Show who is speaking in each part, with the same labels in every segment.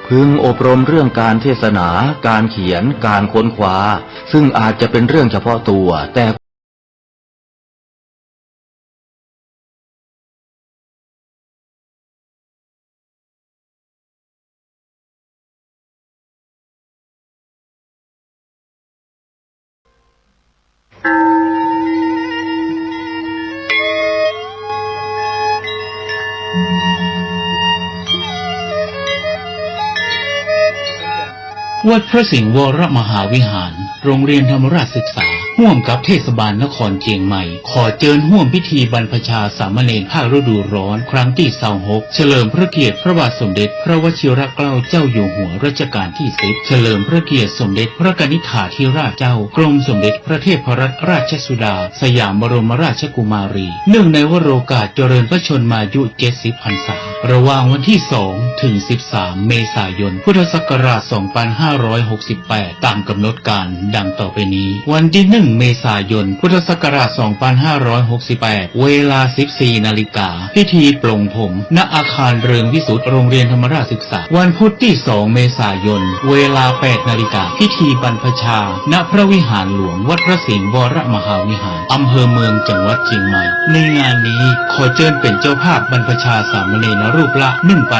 Speaker 1: พึงอบรมเรื่องการเทศนาการเขียนการค้นคว้าซึ่งอาจจะเป็นเรื่องเฉพาะตัวแต่
Speaker 2: วัดพระสิงห์วรมหาวิหารโรงเรียนธรรมราชศึกษาร่วมกับเทศบาลนครเชียงใหม่ขอเชิญร่วมพิธีบรรพชาสามเณรภาคฤดูร้อนครั้งที่26เฉลิมพระเกียรติพระบาทสมเด็จพระวชิรเกล้าเจ้าอยู่หัวรัชกาลที่10เฉลิมพระเกียรติสมเด็จพระกนิษฐาธิราชเจ้ากรมสมเด็จพระเทพรัตนราชสุดาสยามบรมราชกุมารีเนื่องในวโรกาสเจริญพระชนมายุ70 พรรษาระหว่างวันที่2ถึง13เมษายนพุทธศักราช2568ตามกำหนดการดังต่อไปนี้วันที่1เมษายนพุทธศักราช2568เวลา 14 นาฬิกาพิธีปลงผมณอาคารเริงวิสุทธิ์โรงเรียนธรรมราชศึกษาวันพุธที่2เมษายนเวลา 8 นาฬิกาพิธีบรรพชาณพระวิหารหลวงวัดพระสิงห์วรมหาวิหารอำเภอเมืองจังหวัดเชียงใหม่ในงานนี้ขอเชิญเป็นเจ้าภาพบรรพชาสามเณรรูปละ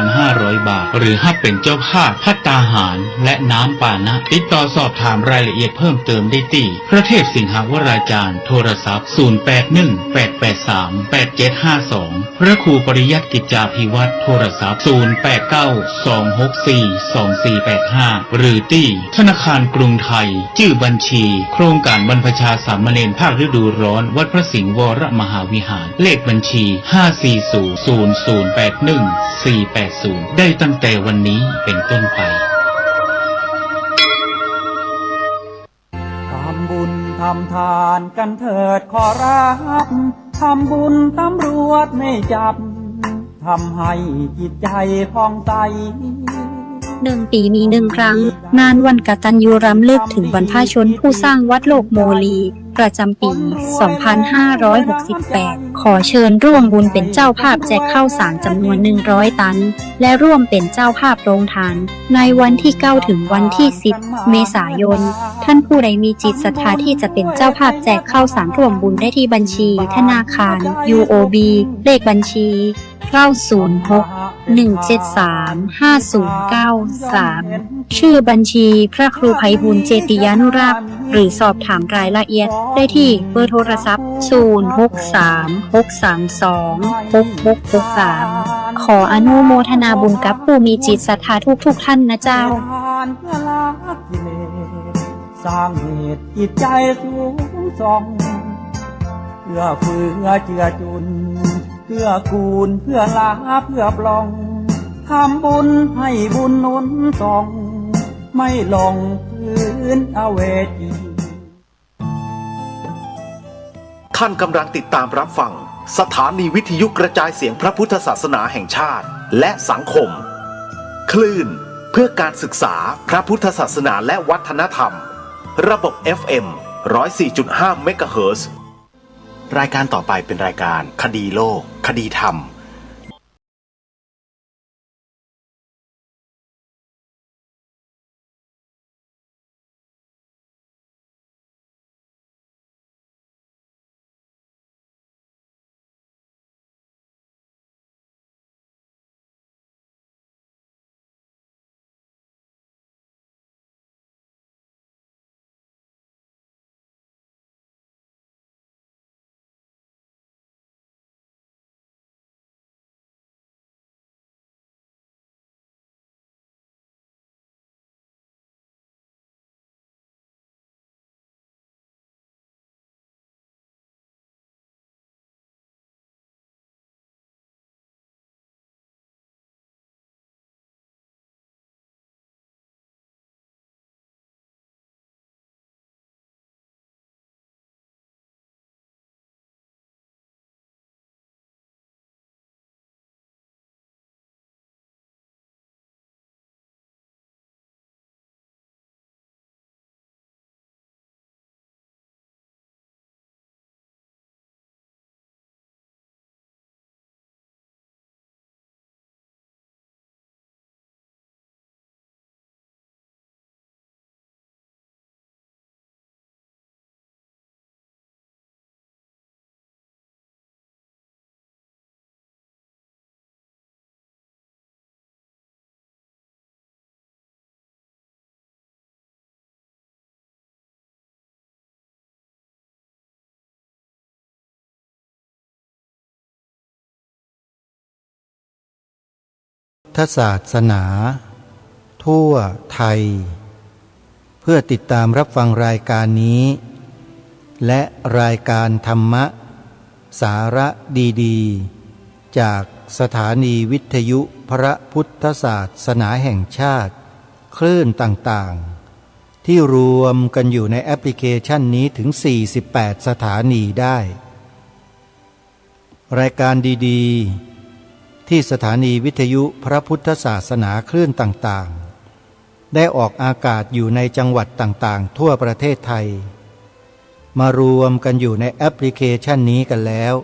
Speaker 2: 1,500 บาทหรือถ้าเป็นเจ้าภาพภัตตาหารและน้ำปานะติดต่อสอบถามรายละเอียดเพิ่มเติมได้ที่พระเทพสิงหวราจารย์โทรศัพท์ 0818838752 พระครูปริยัติกิจจาภิวัตรโทรศัพท์ 0892642485 หรือที่ธนาคารกรุงไทยชื่อบัญชีโครงการบรรพชาสามเณรภาคฤดูร้อนวัดพระสิงห์วรมหาวิหารเลขบัญชี 5400081 ได้ตั้งแต่วันนี้เป็นต้นไป
Speaker 3: ทำบุญทำทานกันเถิดขอรับทำบุญตำรวจไม่จับทำให้จิตใจผ่องใส
Speaker 4: 1 ปีมี1 ครั้งงานวันกตัญญูรำลึกถึงบรรพชนผู้สร้างวัดโลกโมลีประจำปี 2568 ขอเชิญร่วมบุญเป็นเจ้าภาพแจกข้าวสารจำนวน 100 ตันและร่วมเป็นเจ้าภาพโรงทานในวันที่ 9 ถึงวันที่ 10 เมษายนท่านผู้ใดมีจิตศรัทธาที่จะเป็นเจ้าภาพแจกข้าวสารร่วมบุญได้ที่บัญชีธนาคาร UOB เลขบัญชี906-173-5093 ชื่อบัญชีพระครูไพบูลย์เจติยานุรักษ์หรือสอบถามรายละเอียดได้ที่เบอร์โทรศัพท์ 0636326663 ขออนุโมทนาบุญกับผู้มีจิตศรัทธาทุกท่านนะเจ้า
Speaker 3: สร้างเหตุจิตใจสูงส่องเพื่อเฟือเจือจุนเพื่อกูลเพื่อลาเพื่อปลองทำบุญให้บุญนุนส่องไม่ลงพื้นอเวจี
Speaker 5: ท่านกำลังติดตามรับฟังสถานีวิทยุกระจายเสียงพระพุทธศาสนาแห่งชาติและสังคมคลื่นเพื่อการศึกษาพระพุทธศาสนาและวัฒนธรรมระบบ FM 104.5 เมกะเฮิรตซ์รายการต่อไปเป็นรายการคดีโลกคดีธรรม
Speaker 6: ธศาสนาทั่วไทยเพื่อติดตามรับฟังรายการนี้และรายการธรรมะสาระดีๆจากสถานีวิทยุพระพุทธศาสนาแห่งชาติคลื่นต่างๆที่รวมกันอยู่ในแอปพลิเคชันนี้ถึง48สถานีได้รายการดีๆที่สถานีวิทยุพระพุทธศาสนาคลื่นต่างๆได้ออกอากาศอยู่ในจังหวัดต่างๆทั่วประเทศไทยมารวมกันอยู่ในแอปพลิเคชันนี้กันแล้ว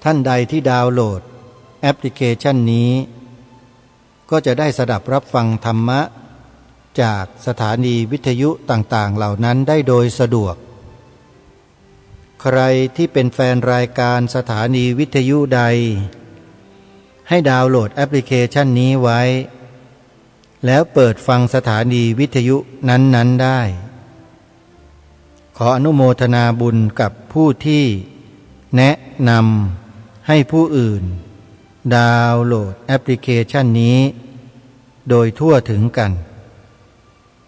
Speaker 6: ท่านใดที่ดาวน์โหลดแอปพลิเคชันนี้ก็จะได้สดับรับฟังธรรมะจากสถานีวิทยุต่างๆเหล่านั้นได้โดยสะดวกใครที่เป็นแฟนรายการสถานีวิทยุใดให้ดาวน์โหลดแอปพลิเคชันนี้ไว้แล้วเปิดฟังสถานีวิทยุนั้นๆได้ขออนุโมทนาบุญกับผู้ที่แนะนำให้ผู้อื่นดาวน์โหลดแอปพลิเคชันนี้โดยทั่วถึงกัน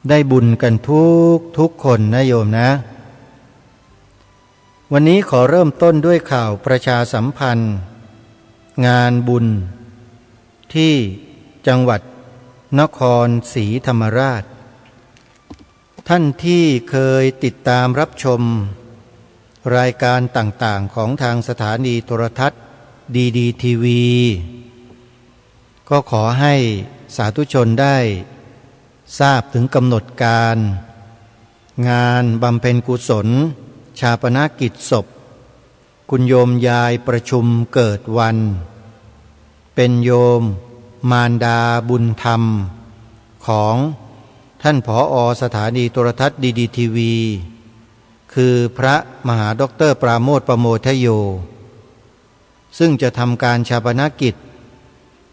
Speaker 6: ได้บุญกันทุกคนนะโยมนะวันนี้ขอเริ่มต้นด้วยข่าวประชาสัมพันธ์งานบุญที่จังหวัดนครศรีธรรมราชท่านที่เคยติดตามรับชมรายการต่างๆของทางสถานีโทรทัศน์ดีทีวีก็ขอให้สาธุชนได้ทราบถึงกำหนดการงานบำเพ็ญกุศลชาปนกิจศพคุณโยมยายประชุมเกิดวันเป็นโยมมารดาบุญธรรมของท่านผอ.สถานีโทรทัศน์ดีทีวีคือพระมหาดร.ปราโมทย์ ประโมทโยซึ่งจะทำการชาปนกิจ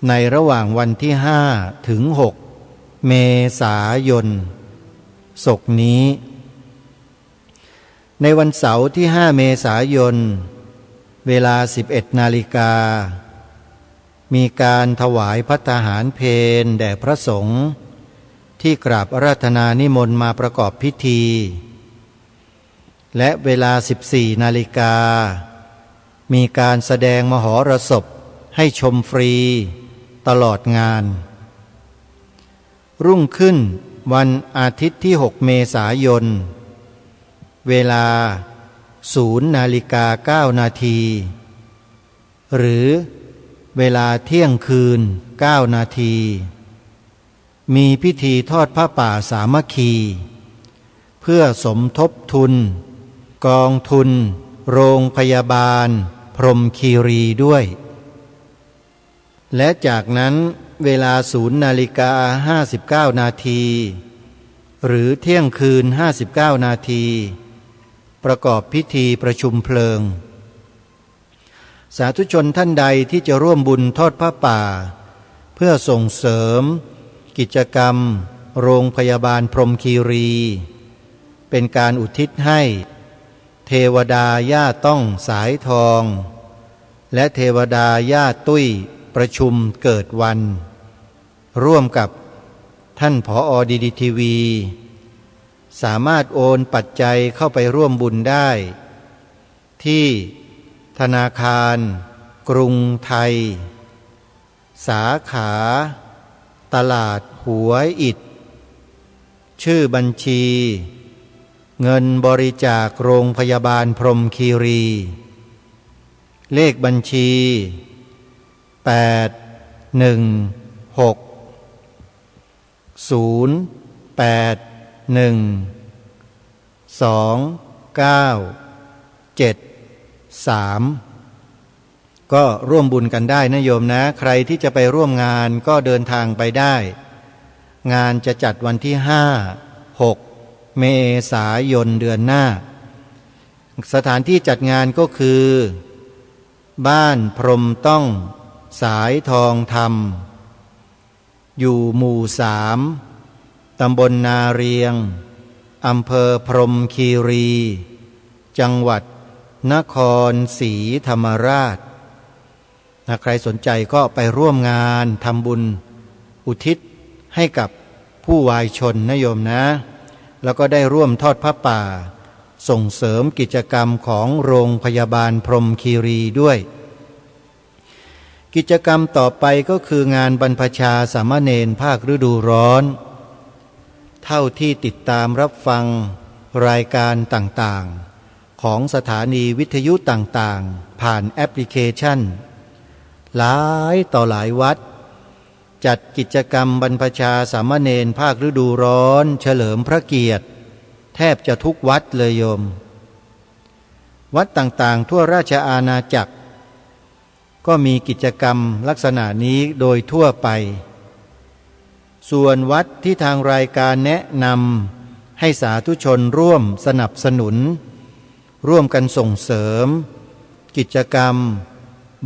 Speaker 6: ในระหว่างวันที่5 ถึง 6 เมษายนศกนี้ในวันเสาร์ที่5 เมษายนเวลา 11 นาฬิกามีการถวายภัตตาหารเพลแด่พระสงฆ์ที่กราบอาราธนานิมนต์มาประกอบพิธีและเวลา 14 นาฬิกามีการแสดงมหรสพให้ชมฟรีตลอดงานรุ่งขึ้นวันอาทิตย์ที่ 6 เมษายนเวลา 0:09 นาทีหรือเวลาเที่ยงคืน 9 นาทีมีพิธีทอดผ้าป่าสามัคคีเพื่อสมทบทุนกองทุนโรงพยาบาลพรหมคีรีด้วยและจากนั้นเวลา 0:59 นาทีหรือเที่ยงคืน 59 นาทีประกอบพิธีประชุมเพลิงสาธุชนท่านใดที่จะร่วมบุญทอดผ้าป่าเพื่อส่งเสริมกิจกรรมโรงพยาบาลพรหมคีรีเป็นการอุทิศให้เทวดาย่าต้องสายทองและเทวดาย่าตุ้ยประชุมเกิดวันร่วมกับท่านผอ.ดีทีวีสามารถโอนปัจจัยเข้าไปร่วมบุญได้ที่ธนาคารกรุงไทยสาขาตลาดหัวอิฐชื่อบัญชีเงินบริจาคโรงพยาบาลพรหมคีรีเลขบัญชี816-081-2973ก็ร่วมบุญกันได้นะโยมนะใครที่จะไปร่วมงานก็เดินทางไปได้งานจะจัดวันที่5-6 เมษายนเดือนหน้าสถานที่จัดงานก็คือบ้านพรหมต้องสายทองธรรมอยู่หมู่ 3 ตำบลนาเรียงอำเภอพรหมคีรีจังหวัดนครศรีธรรมราช ใครสนใจก็ไปร่วมงานทำบุญอุทิศให้กับผู้วายชนนะโยมนะแล้วก็ได้ร่วมทอดผ้าป่าส่งเสริมกิจกรรมของโรงพยาบาลพรหมคีรีด้วยกิจกรรมต่อไปก็คืองานบรรพชาสามเณรภาคฤดูร้อนเท่าที่ติดตามรับฟังรายการต่างๆของสถานีวิทยุต่างๆผ่านแอปพลิเคชันหลายต่อหลายวัดจัดกิจกรรมบรรพชาสามเณรภาคฤดูร้อนเฉลิมพระเกียรติแทบจะทุกวัดเลยโยมวัดต่างๆทั่วราชอาณาจักรก็มีกิจกรรมลักษณะนี้โดยทั่วไปส่วนวัดที่ทางรายการแนะนำให้สาธุชนร่วมสนับสนุนร่วมกันส่งเสริมกิจกรรม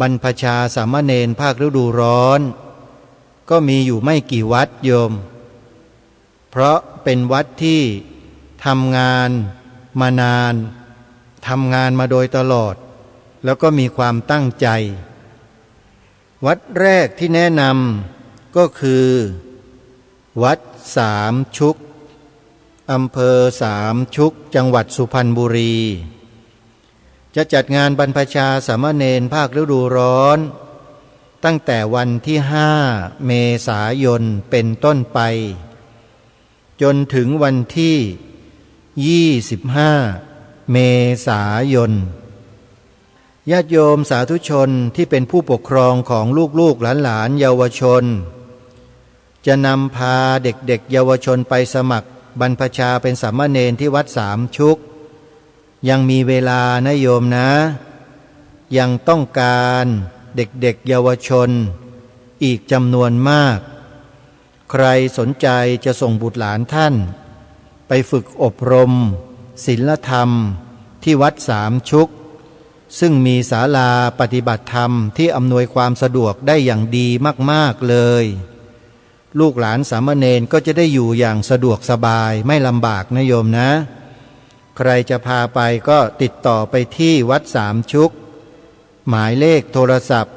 Speaker 6: บรรพชาสามเณรภาคฤดูร้อนก็มีอยู่ไม่กี่วัดโยมเพราะเป็นวัดที่ทำงานมานานทำงานมาโดยตลอดแล้วก็มีความตั้งใจวัดแรกที่แนะนำก็คือวัดสามชุกอำเภอสามชุกจังหวัดสุพรรณบุรีจะจัดงานบรรพชาสามเณรภาคฤดูร้อนตั้งแต่วันที่5 เมษายนเป็นต้นไปจนถึงวันที่25 เมษายนญาติโยมสาธุชนที่เป็นผู้ปกครองของลูกๆหลานๆเยาวชนจะนำพาเด็กๆเยาวชนไปสมัครบรรพชาเป็นสามเณรที่วัดสามชุกยังมีเวลานะโยมนะยังต้องการเด็กๆเยาวชนอีกจำนวนมากใครสนใจจะส่งบุตรหลานท่านไปฝึกอบรมศีลธรรมที่วัดสามชุกซึ่งมีศาลาปฏิบัติธรรมที่อำนวยความสะดวกได้อย่างดีมากๆเลยลูกหลานสามเณรก็จะได้อยู่อย่างสะดวกสบายไม่ลำบากนะโยมนะใครจะพาไปก็ติดต่อไปที่วัดสามชุกหมายเลขโทรศัพท์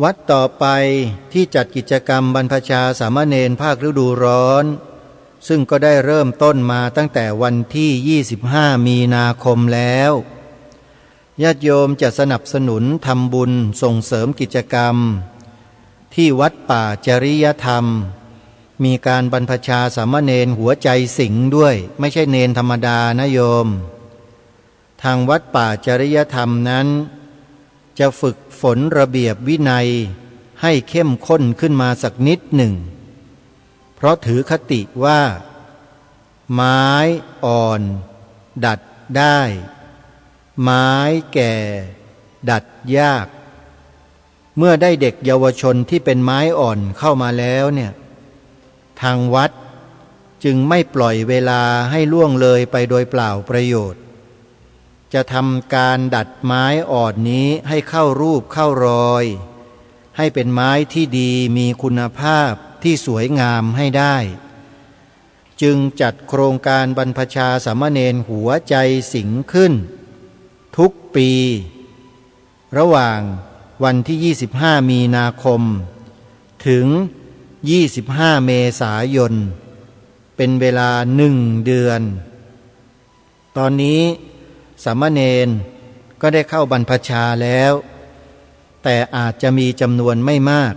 Speaker 6: วัดต่อไปที่จัดกิจกรรมบรรพชาสามเณรภาคฤดูร้อนซึ่งก็ได้เริ่มต้นมาตั้งแต่วันที่25 มีนาคมแล้วญาติโยมจะสนับสนุนทำบุญส่งเสริมกิจกรรมที่วัดป่าจริยธรรมมีการบรรพชาสามเณรหัวใจสิงห์ด้วยไม่ใช่เณรธรรมดานะโยมทางวัดป่าจริยธรรมนั้นจะฝึกฝนระเบียบวินัยให้เข้มข้นขึ้นมาสักนิดหนึ่งเพราะถือคติว่าไม้อ่อนดัดได้ไม้แก่ดัดยากเมื่อได้เด็กเยาวชนที่เป็นไม้อ่อนเข้ามาแล้วเนี่ยทางวัดจึงไม่ปล่อยเวลาให้ล่วงเลยไปโดยเปล่าประโยชน์จะทำการดัดไม้อ่อนนี้ให้เข้ารูปเข้ารอยให้เป็นไม้ที่ดีมีคุณภาพที่สวยงามให้ได้จึงจัดโครงการบรรพชาสามเณรหัวใจสิงห์ขึ้นทุกปีระหว่างวันที่25 มีนาคมถึง25 เมษายนเป็นเวลา1 เดือนตอนนี้สามเณรก็ได้เข้าบรรพชาแล้วแต่อาจจะมีจำนวนไม่มาก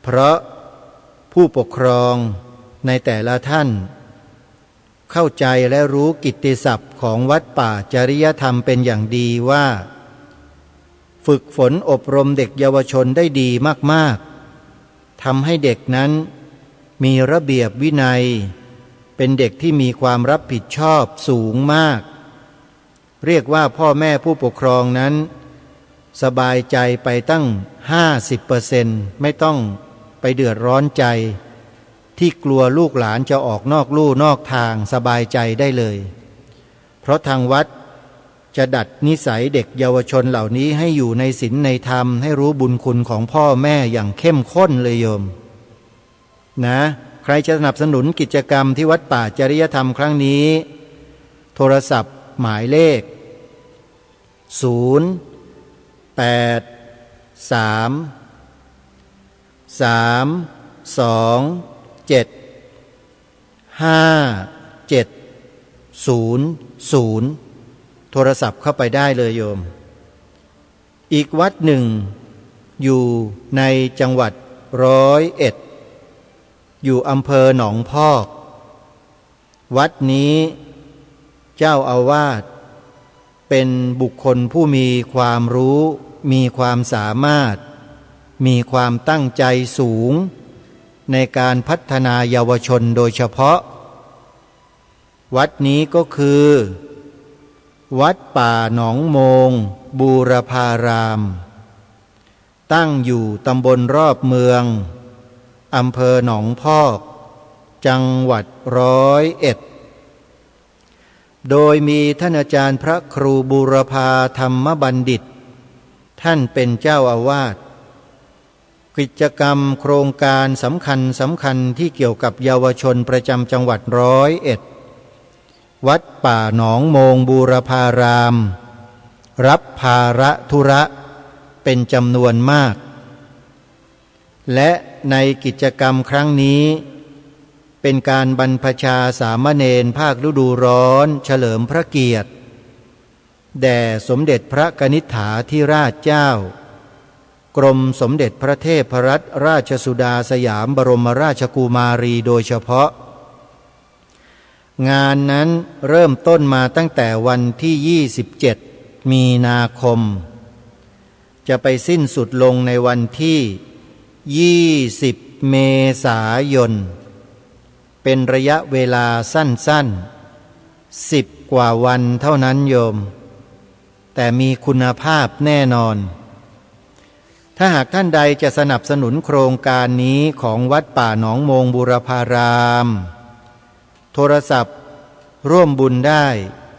Speaker 6: เพราะผู้ปกครองในแต่ละท่านเข้าใจและรู้กิตติศัพท์ของวัดป่าจริยธรรมเป็นอย่างดีว่าฝึกฝนอบรมเด็กเยาวชนได้ดีมากๆทำให้เด็กนั้นมีระเบียบวินัยเป็นเด็กที่มีความรับผิดชอบสูงมากเรียกว่าพ่อแม่ผู้ปกครองนั้นสบายใจไปตั้ง 50% ไม่ต้องไปเดือดร้อนใจที่กลัวลูกหลานจะออกนอกลู่นอกทางสบายใจได้เลยเพราะทางวัด จะดัดนิสัยเด็กเยาวชนเหล่านี้ให้อยู่ในศีลในธรรมให้รู้บุญคุณของพ่อแม่อย่างเข้มข้นเลยโยมนะใครจะสนับสนุนกิจกรรมที่วัดป่าจริยธรรมครั้งนี้โทรศัพท์หมายเลข083-327-5700โทรศัพท์เข้าไปได้เลยโยมอีกวัดหนึ่งอยู่ในจังหวัด101อยู่อำเภอหนองพอกวัดนี้เจ้าอาวาสเป็นบุคคลผู้มีความรู้มีความสามารถมีความตั้งใจสูงในการพัฒนาเยาวชนโดยเฉพาะวัดนี้ก็คือวัดป่าหนองโมงบูรพารามตั้งอยู่ตำบลรอบเมืองอำเภอหนองพอกจังหวัด101โดยมีท่านอาจารย์พระครูบูรพาธรรมบัณฑิตท่านเป็นเจ้าอาวาสกิจกรรมโครงการสำคัญที่เกี่ยวกับเยาวชนประจำจังหวัด101วัดป่าหนองโมงบูรพารามรับภาระธุระเป็นจำนวนมากและในกิจกรรมครั้งนี้เป็นการบรรพชาสามเณรภาคฤดูร้อนเฉลิมพระเกียรติแด่สมเด็จพระกนิษฐาธิราชเจ้ากรมสมเด็จพระเทพรัตนราชสุดาสยามบรมราชกุมารีโดยเฉพาะงานนั้นเริ่มต้นมาตั้งแต่วันที่27มีนาคมจะไปสิ้นสุดลงในวันที่20เมษายนเป็นระยะเวลาสั้นๆ10กว่าวันเท่านั้นโยมแต่มีคุณภาพแน่นอนถ้าหากท่านใดจะสนับสนุนโครงการนี้ของวัดป่าหนองโมงบูรพารามโทรศัพท์ร่วมบุญได้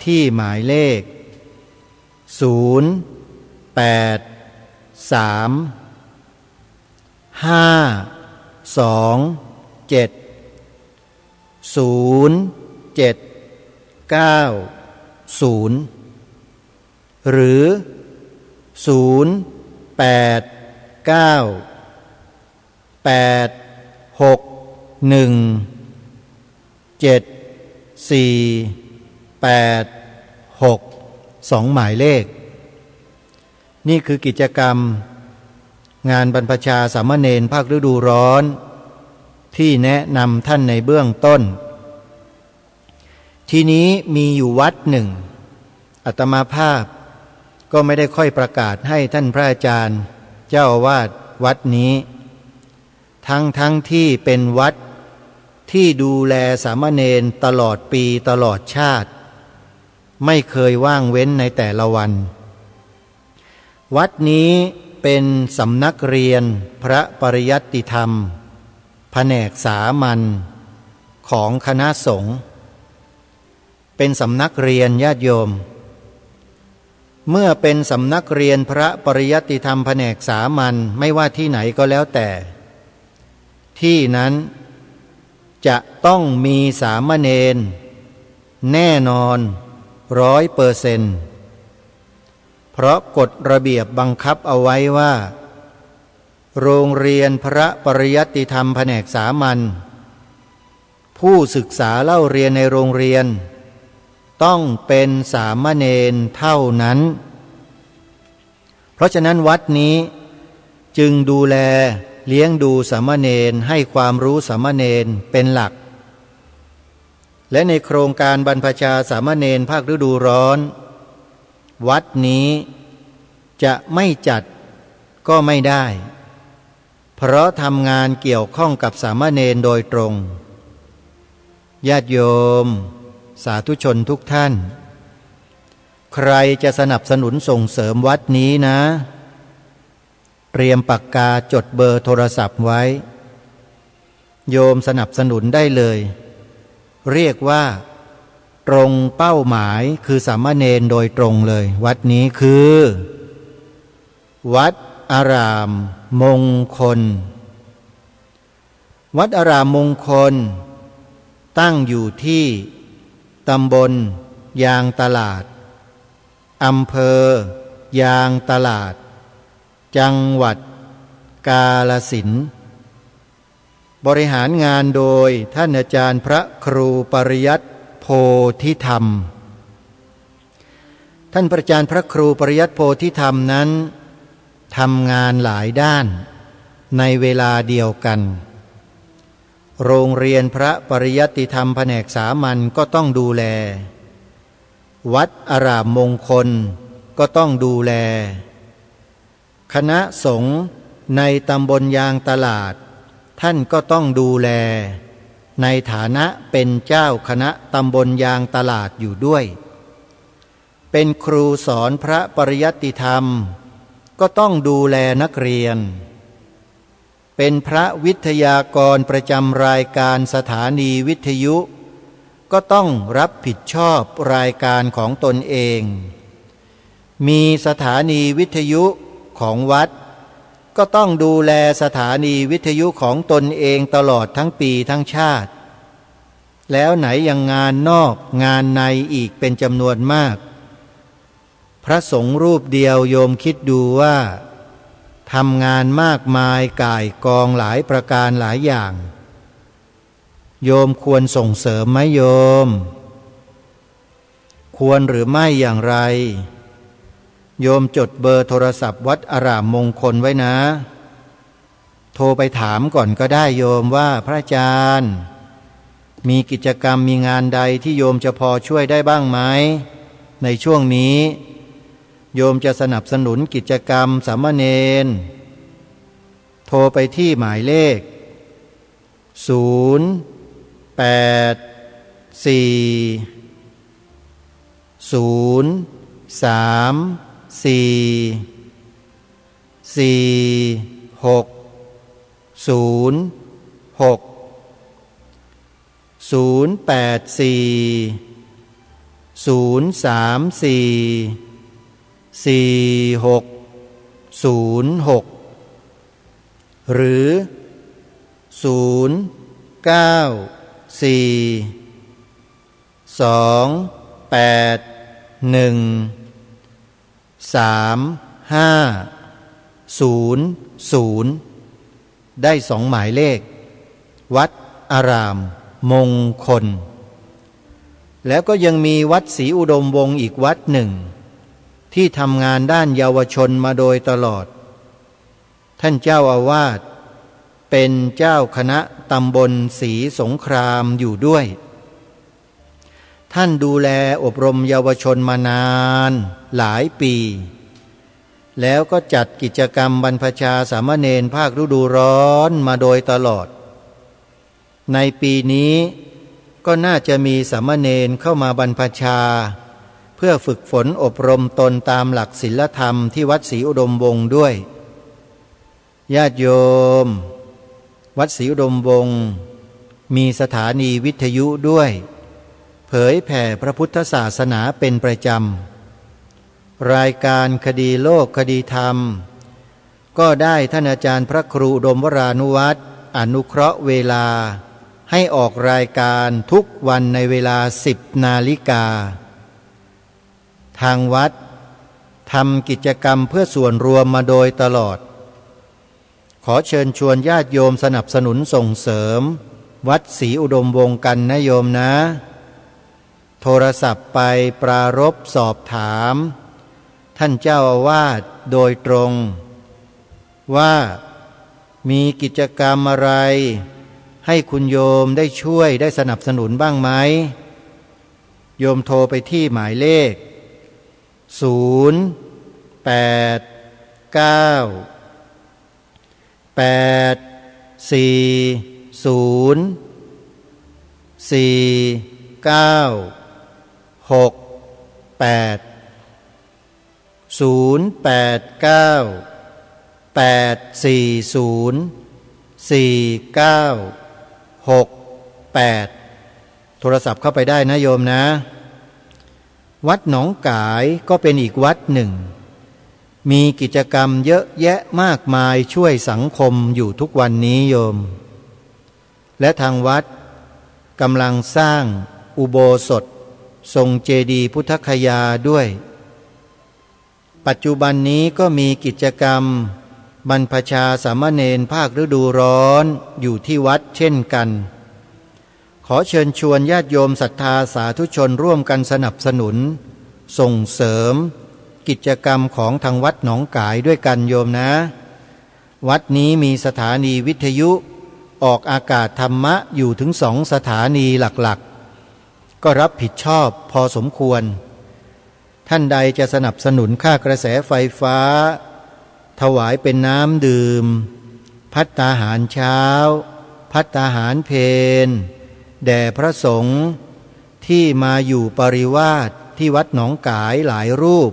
Speaker 6: ที่หมายเลข0890790หรือ08986174862หมายเลขนี่คือกิจกรรมงานบรรพชาสามเณรภาคฤดูร้อนที่แนะนำท่านในเบื้องต้นทีนี้มีอยู่วัดหนึ่งอาตมาภาพก็ไม่ได้ค่อยประกาศให้ท่านพระอาจารย์เจ้าอาวาสวัดนี้ทั้งที่เป็นวัดที่ดูแลสามเณรตลอดปีตลอดชาติไม่เคยว่างเว้นในแต่ละวันวัดนี้เป็นสำนักเรียนพระปริยัติธรรมแผนกสามัญของคณะสงฆ์เป็นสำนักเรียนญาติโยมเมื่อเป็นสำนักเรียนพระปริยัติธรรมแผนกสามัญไม่ว่าที่ไหนก็แล้วแต่ที่นั้นจะต้องมีสามเณรแน่นอน100%เพราะกฎระเบียบบังคับเอาไว้ว่าโรงเรียนพระปริยัติธรรมแผนกสามัญผู้ศึกษาเล่าเรียนในโรงเรียนต้องเป็นสามเณรเท่านั้นเพราะฉะนั้นวัดนี้จึงดูแลเลี้ยงดูสามเณรให้ความรู้สามเณรเป็นหลักและในโครงการบรรพชาสามเณรภาคฤดูร้อนวัดนี้จะไม่จัดก็ไม่ได้เพราะทำงานเกี่ยวข้องกับสามเณรโดยตรงญาติโยมสาธุชนทุกท่านใครจะสนับสนุนส่งเสริมวัดนี้นะเตรียมปากกาจดเบอร์โทรศัพท์ไว้โยมสนับสนุนได้เลยเรียกว่า ตรงเป้าหมายคือสามเณรโดยตรงเลย วัดนี้คือ วัดอารามมงคล วัดอารามมงคลตั้งอยู่ที่ตำบลยางตลาดอำเภอยางตลาดจังหวัดกาฬสินธุ์บริหารงานโดยท่านอาจารย์พระครูปริยัติโพธิธรรมท่านอาจารย์พระครูปริยัติโพธิธรรมนั้นทำงานหลายด้านในเวลาเดียวกันโรงเรียนพระปริยัติธรรมแผนกสามัญก็ต้องดูแลวัดอารามมงคลก็ต้องดูแลคณะสงฆ์ในตำบลยางตลาดท่านก็ต้องดูแลในฐานะเป็นเจ้าคณะตำบลยางตลาดอยู่ด้วยเป็นครูสอนพระปริยัติธรรมก็ต้องดูแลนักเรียนเป็นพระวิทยากรประจำรายการสถานีวิทยุก็ต้องรับผิดชอบรายการของตนเองมีสถานีวิทยุของวัดก็ต้องดูแลสถานีวิทยุของตนเองตลอดทั้งปีทั้งชาติแล้วไหนยังงานนอกงานในอีกเป็นจำนวนมากพระสงฆ์รูปเดียวโยมคิดดูว่าทำงานมากมายก่ายกองหลายประการหลายอย่างโยมควรส่งเสริมไหมโยมควรหรือไม่อย่างไรโยมจดเบอร์โทรศัพท์วัดอารามมงคลไว้นะโทรไปถามก่อนก็ได้โยมว่าพระอาจารย์มีกิจกรรมมีงานใดที่โยมจะพอช่วยได้บ้างไหมในช่วงนี้โยมจะสนับสนุนกิจกรรมสามเณรโทรไปที่หมายเลขหรือได้สองหมายเลขวัดอารามมงคลแล้วก็ยังมีวัดศรีอุดมวงศ์อีกวัดหนึ่งที่ทำงานด้านเยาวชนมาโดยตลอดท่านเจ้าอาวาสเป็นเจ้าคณะตำบลศรีสงครามอยู่ด้วยท่านดูแลอบรมเยาวชนมานานหลายปีแล้วก็จัดกิจกรรมบรรพชาสามเณรภาคฤดูร้อนมาโดยตลอดในปีนี้ก็น่าจะมีสามเณรเข้ามาบรรพชาเพื่อฝึกฝนอบรมตนตามหลักศีลธรรมที่วัดศรีอุดมวงศ์ด้วยญาติโยมวัดศรีอุดมวงศ์มีสถานีวิทยุด้วยเผยแผ่พระพุทธศาสนาเป็นประจำรายการคดีโลกคดีธรรมก็ได้ท่านอาจารย์พระครูอุดมวรานุวัตรอนุเคราะห์เวลาให้ออกรายการทุกวันในเวลา10 นาฬิกาทางวัดทำกิจกรรมเพื่อส่วนรวมมาโดยตลอดขอเชิญชวนญาติโยมสนับสนุนส่งเสริมวัดศรีอุดมวงศ์กันนะโยมนะโทรศัพท์ไปปรารภสอบถามท่านเจ้าอาวาสโดยตรงว่ามีกิจกรรมอะไรให้คุณโยมได้ช่วยได้สนับสนุนบ้างไหมโยมโทรไปที่หมายเลข โทรศัพท์เข้าไปได้นะโยมนะวัดหนองกายก็เป็นอีกวัดหนึ่งมีกิจกรรมเยอะแยะมากมายช่วยสังคมอยู่ทุกวันนี้โยมและทางวัดกำลังสร้างอุโบสถทรงเจดีย์พุทธคยาด้วยปัจจุบันนี้ก็มีกิจกรรมบรรพชาสามเณรภาคฤดูร้อนอยู่ที่วัดเช่นกันขอเชิญชวนญาติโยมศรัทธาสาธุชนร่วมกันสนับสนุนส่งเสริมกิจกรรมของทางวัดหนองกายด้วยกันโยมนะวัดนี้มีสถานีวิทยุออกอากาศธรรมะอยู่ถึง2 สถานีหลักๆก็รับผิดชอบพอสมควรท่านใดจะสนับสนุนค่ากระแสไฟฟ้าถวายเป็นน้ำดื่มภัตตาหารเช้าภัตตาหารเพลแด่พระสงฆ์ที่มาอยู่ปริวาสที่วัดหนองกายหลายรูป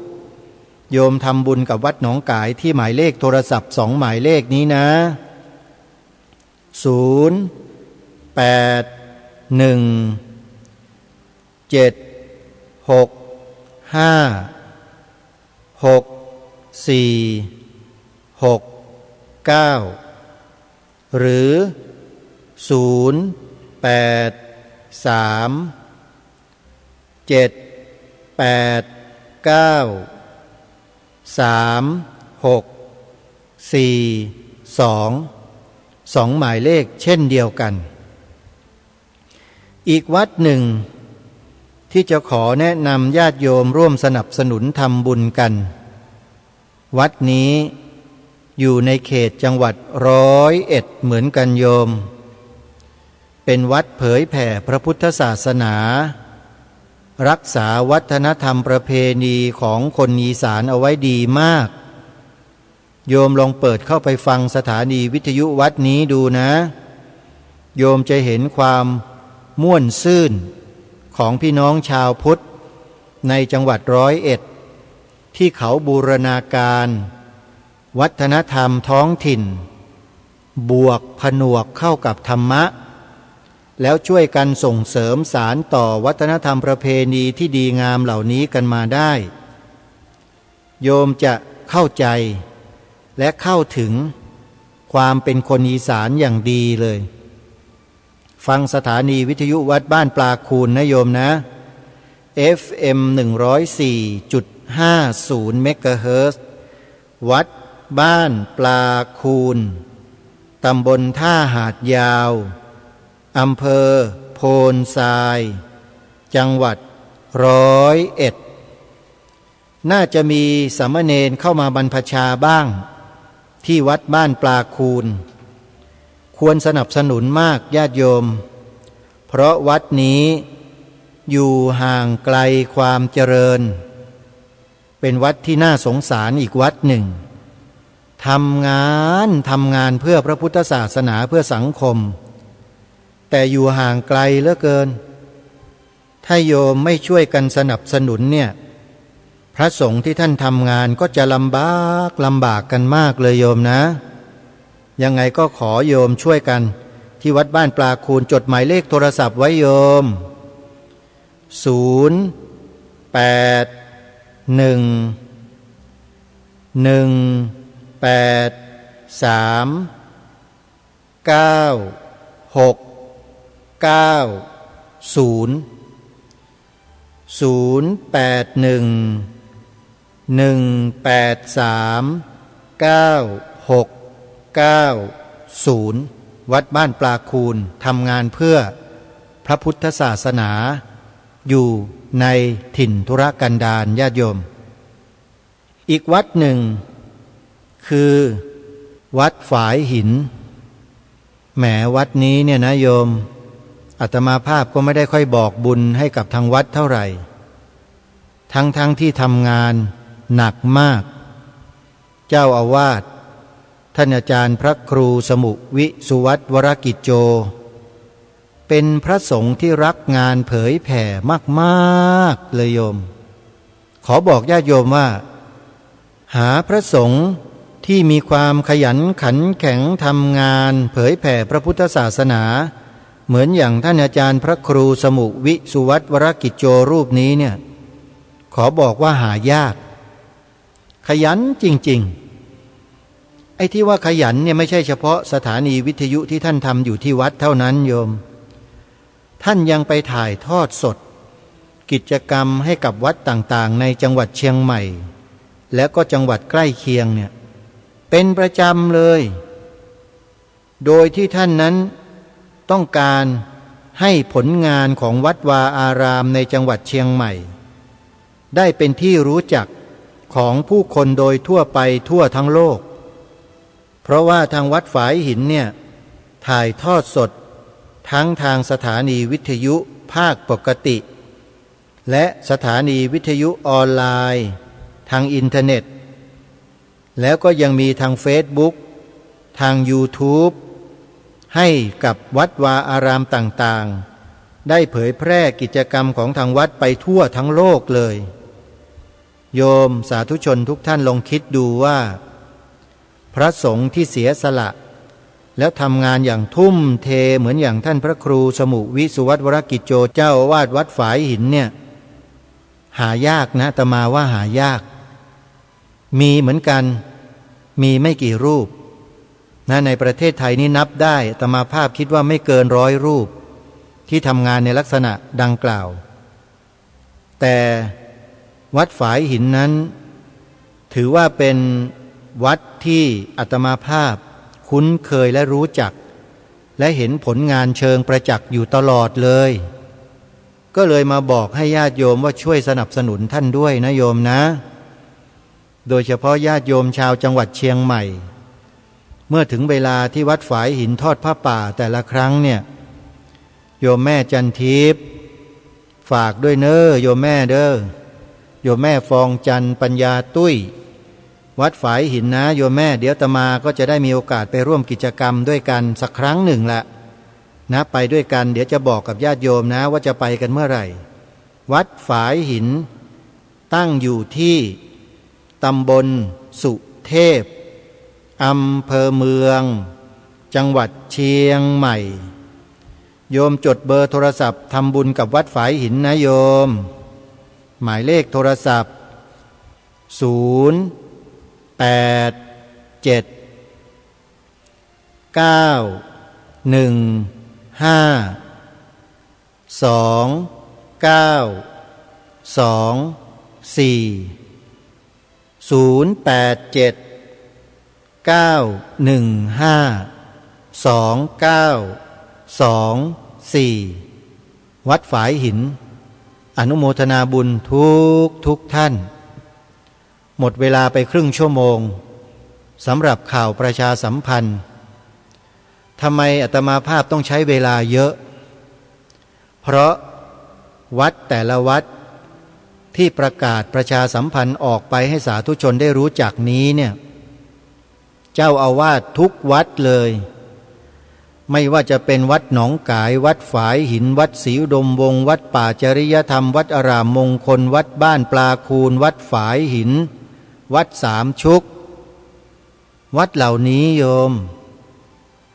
Speaker 6: โยมทำบุญกับวัดหนองกายที่หมายเลขโทรศัพท์2 หมายเลขนี้นะ0 8 1 7 6 5 6 4 6 9หรือ0 8 3 7 8 9 3 6 4 2 หมายเลขเช่นเดียวกันอีกวัดหนึ่งที่จะขอแนะนำญาติโยมร่วมสนับสนุนทำบุญกันวัดนี้อยู่ในเขตจังหวัด101เหมือนกันโยมเป็นวัดเผยแผ่พระพุทธศาสนารักษาวัฒนธรรมประเพณีของคนอีสานเอาไว้ดีมากโยมลองเปิดเข้าไปฟังสถานีวิทยุวัดนี้ดูนะโยมจะเห็นความม่วนซื่นของพี่น้องชาวพุทธในจังหวัด101ที่เขาบูรณาการวัฒนธรรมท้องถิ่นบวกผนวกเข้ากับธรรมะแล้วช่วยกันส่งเสริมสารต่อวัฒนธรรมประเพณีที่ดีงามเหล่านี้กันมาได้โยมจะเข้าใจและเข้าถึงความเป็นคนอีสานอย่างดีเลยฟังสถานีวิทยุวัดบ้านปลาคูนนะโยมนะ FM 104.50 เมกะเฮิรตซ์วัดบ้านปลาคูนตำบลท่าหาดยาวอำเภอโพนทรายจังหวัด101น่าจะมีสามเณรเข้ามาบรรพชาบ้างที่วัดบ้านปลาคูนควรสนับสนุนมากญาติโยมเพราะวัดนี้อยู่ห่างไกลความเจริญเป็นวัดที่น่าสงสารอีกวัดหนึ่งทำงานเพื่อพระพุทธศาสนาเพื่อสังคมแต่อยู่ห่างไกลเหลือเกินถ้าโยมไม่ช่วยกันสนับสนุนเนี่ยพระสงฆ์ที่ท่านทำงานก็จะลำบากกันมากเลยโยมนะยังไงก็ขอโยมช่วยกันที่วัดบ้านปลาคูนจดหมายเลขโทรศัพท์ไว้โยม0 8 1 1 8 3 9 6 9 0 0 8 1 1 8 3 9 6 9 0วัดบ้านปลาคูนทำงานเพื่อพระพุทธศาสนาอยู่ในถิ่นธุรกันดารญาติโยมอีกวัดหนึ่งคือวัดฝายหินแหมวัดนี้เนี่ยนะโยมอาตมาภาพก็ไม่ได้ค่อยบอกบุญให้กับทางวัดเท่าไหร่ทั้งที่ทำงานหนักมากเจ้าอาวาสท่านอาจารย์พระครูสมุวิสุวัตวรกิจโจเป็นพระสงฆ์ที่รักงานเผยแผ่มากๆเลยโยมขอบอกญาติโยมว่าหาพระสงฆ์ที่มีความขยันขันแข็งทำงานเผยแผ่พระพุทธศาสนา เหมือนอย่างท่านอาจารย์พระครูสมุวิสุวัตวรกิจโจรูปนี้เนี่ยขอบอกว่าหายากขยันจริงๆไอ้ที่ว่าขยันเนี่ยไม่ใช่เฉพาะสถานีวิทยุที่ท่านทำอยู่ที่วัดเท่านั้นโยมท่านยังไปถ่ายทอดสดกิจกรรมให้กับวัดต่างๆในจังหวัดเชียงใหม่และก็จังหวัดใกล้เคียงเนี่ยเป็นประจำเลยโดยที่ท่านนั้นต้องการให้ผลงานของวัดวาอารามในจังหวัดเชียงใหม่ได้เป็นที่รู้จักของผู้คนโดยทั่วไปทั่วทั้งโลกเพราะว่าทางวัดฝายหินเนี่ยถ่ายทอดสดทั้งทางสถานีวิทยุภาคปกติและสถานีวิทยุออนไลน์ทางอินเทอร์เน็ตแล้วก็ยังมีทางเฟซบุ๊กทาง YouTube ให้กับวัดวาอารามต่างๆได้เผยแพร่กิจกรรมของทางวัดไปทั่วทั้งโลกเลยโยมสาธุชนทุกท่านลองคิดดูว่าพระสงฆ์ที่เสียสละแล้วทำงานอย่างทุ่มเทเหมือนอย่างท่านพระครูสมุวิสุวัตวรกิจโจเจ้าอาวาสวัดฝายหินเนี่ยหายากนะอาตมาว่าหายากมีเหมือนกันมีไม่กี่รูปนะในประเทศไทยนี่นับได้อาตมาภาพคิดว่าไม่เกิน100 รูปที่ทำงานในลักษณะดังกล่าวแต่วัดฝายหินนั้นถือว่าเป็นวัดที่อาตมาภาพคุ้นเคยและรู้จักและเห็นผลงานเชิงประจักษ์อยู่ตลอดเลยก็เลยมาบอกให้ญาติโยมว่าช่วยสนับสนุนท่านด้วยนะโยมนะโดยเฉพาะญาติโยมชาวจังหวัดเชียงใหม่เมื่อถึงเวลาที่วัดฝายหินทอดผ้าป่าแต่ละครั้งเนี่ยโยมแม่จันทิพย์ฝากด้วยเนอะโยมแม่เด้อโยมแม่ฟองจันปัญญาตุ้ยวัดฝายหินนะโยมแม่เดี๋ยวอาตมาก็จะได้มีโอกาสไปร่วมกิจกรรมด้วยกันสักครั้งหนึ่งละนะไปด้วยกันเดี๋ยวจะบอกกับญาติโยมนะว่าจะไปกันเมื่อไหร่วัดฝายหินตั้งอยู่ที่ตำบลสุเทพอำเภอเมืองจังหวัดเชียงใหม่โยมจดเบอร์โทรศัพท์ทำบุญกับวัดฝายหินนะโยมหมายเลขโทรศัพท์วัดฝายหินอนุโมทนาบุญทุกท่านหมดเวลาไปครึ่งชั่วโมงสำหรับข่าวประชาสัมพันธ์ทำไมอาตมาภาพต้องใช้เวลาเยอะเพราะวัดแต่ละวัดที่ประกาศประชาสัมพันธ์ออกไปให้สาธุชนได้รู้จักนี้เนี่ยเจ้าอาวาสทุกวัดเลยไม่ว่าจะเป็นวัดหนองกายวัดฝายหินวัดศรีอุดมวงศ์วัดป่าจริยธรรมวัดอารามมงคลวัดบ้านปลาคูนวัดฝายหินวัดสามชุกวัดเหล่านี้โยม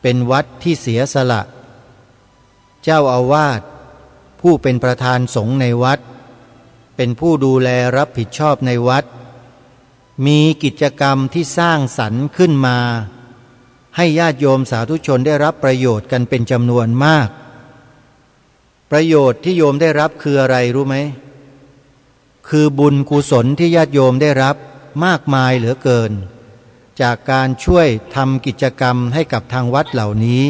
Speaker 6: เป็นวัดที่เสียสละเจ้าอาวาสผู้เป็นประธานสงฆ์ในวัดเป็นผู้ดูแลรับผิดชอบในวัดมีกิจกรรมที่สร้างสรรค์ขึ้นมาให้ญาติโยมสาธุชนได้รับประโยชน์กันเป็นจำนวนมากประโยชน์ที่โยมได้รับคืออะไรรู้ไหมคือบุญกุศลที่ญาติโยมได้รับมากมายเหลือเกินจากการช่วยทำกิจกรรมให้กับทางวัดเหล่านี้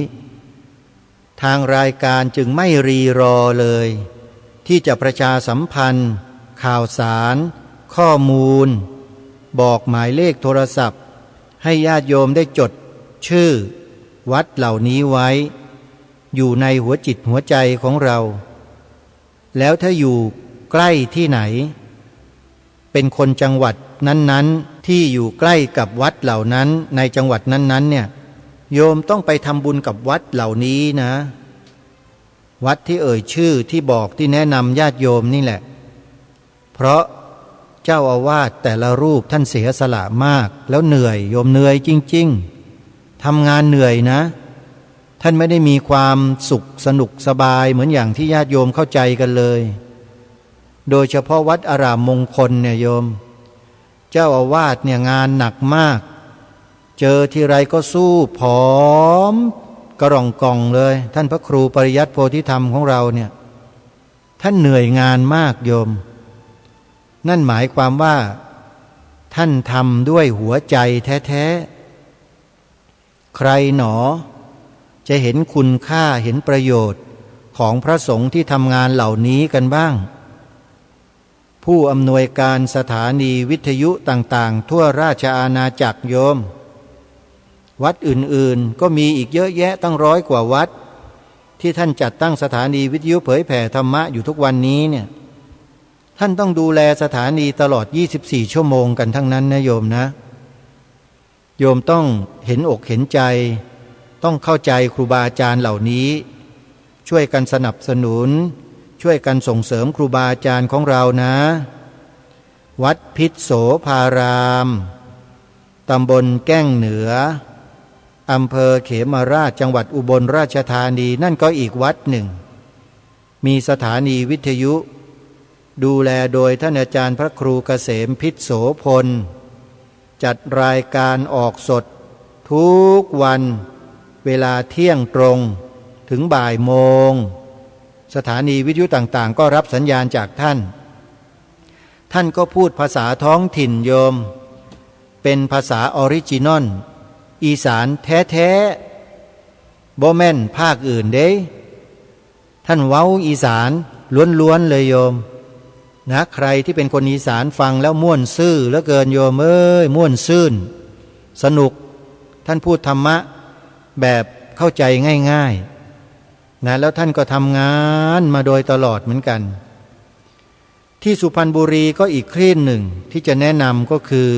Speaker 6: ทางรายการจึงไม่รีรอเลยที่จะประชาสัมพันธ์ข่าวสารข้อมูลบอกหมายเลขโทรศัพท์ให้ญาติโยมได้จดชื่อวัดเหล่านี้ไว้อยู่ในหัวจิตหัวใจของเราแล้วถ้าอยู่ใกล้ที่ไหนเป็นคนจังหวัดนั้นๆที่อยู่ใกล้กับวัดเหล่านั้นในจังหวัดนั้นๆเนี่ยโยมต้องไปทำบุญกับวัดเหล่านี้นะวัดที่เอ่ยชื่อที่บอกที่แนะนำญาติโยมนี่แหละเพราะเจ้าอาวาสแต่ละรูปท่านเสียสละมากแล้วเหนื่อยโยมเหนื่อยจริงๆทำงานเหนื่อยนะ ท่านไม่ได้มีความสุขสนุกสบายเหมือนอย่างที่ญาติโยมเข้าใจกันเลยโดยเฉพาะวัดอารามมงคลเนี่ยโยมเจ้าอาวาสเนี่ยงานหนักมากเจอทีไรก็สู้ผอมกระร่องกองเลยท่านพระครูปริยัติโพธิธรรมของเราเนี่ยท่านเหนื่อยงานมากโยมนั่นหมายความว่าท่านทำด้วยหัวใจแท้ๆใครหนอจะเห็นคุณค่าเห็นประโยชน์ของพระสงฆ์ที่ทำงานเหล่านี้กันบ้างผู้อำนวยการสถานีวิทยุต่างๆทั่วราชอาณาจักรโยมวัดอื่นๆก็มีอีกเยอะแยะตั้ง100 กว่าวัดที่ท่านจัดตั้งสถานีวิทยุเผยแผ่ธรรมะอยู่ทุกวันนี้เนี่ยท่านต้องดูแลสถานีตลอด24 ชั่วโมงกันทั้งนั้นนะโยมนะโยมต้องเห็นอกเห็นใจต้องเข้าใจครูบาอาจารย์เหล่านี้ช่วยกันสนับสนุนช่วยกันส่งเสริมครูบาอาจารย์ของเรานะวัดพิษโสภารามตำบลแก้งเหนืออำเภอเขมราชจังหวัดอุบลราชธานีนั่นก็อีกวัดหนึ่งมีสถานีวิทยุดูแลโดยท่านอาจารย์พระครูเกษมพิษโสพลจัดรายการออกสดทุกวันเวลาเที่ยงตรงถึงบ่ายโมงสถานีวิทยุต่างๆก็รับสัญญาณจากท่านก็พูดภาษาท้องถิ่นโยมเป็นภาษาออริจินอลอีสานแท้ๆบ่แม่นภาคอื่นเด้ท่านเว้าอีสานล้วนๆเลยโยมนะใครที่เป็นคนอีสานฟังแล้วม่วนซื่อเหลือเกินโยมเอ้ยม่วนซื่นสนุกท่านพูดธรรมะแบบเข้าใจง่ายๆนะแล้วท่านก็ทำงานมาโดยตลอดเหมือนกันที่สุพรรณบุรีก็อีกคลื่นหนึ่งที่จะแนะนำก็คือ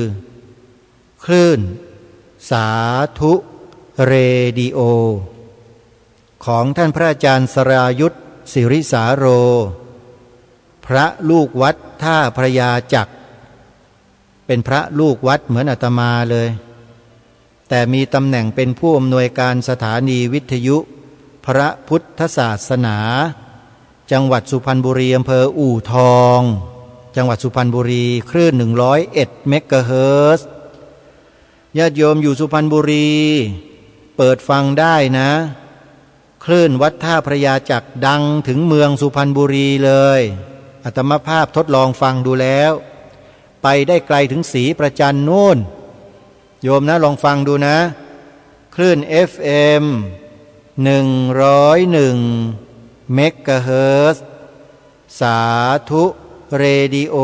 Speaker 6: คลื่นสาธุเรดิโอของท่านพระอาจารย์สรายุทธศิริสาโรพระลูกวัดท่าพระยาจักรเป็นพระลูกวัดเหมือนอาตมาเลยแต่มีตำแหน่งเป็นผู้อำนวยการสถานีวิทยุพระพุทธศาสนาจังหวัดสุพรรณบุรีอำเภออู่ทองจังหวัดสุพรรณบุรีคลื่น101 เมกะเฮิรตซ์ญาติโยมอยู่สุพรรณบุรีเปิดฟังได้นะคลื่นวัดท่าพระยาจักรดังถึงเมืองสุพรรณบุรีเลยอาตมาภาพทดลองฟังดูแล้วไปได้ไกลถึงศรีประจันนู่นโยมนะลองฟังดูนะคลื่น FM 101 เมกะเฮิรตซ์สาธุเรดิโอ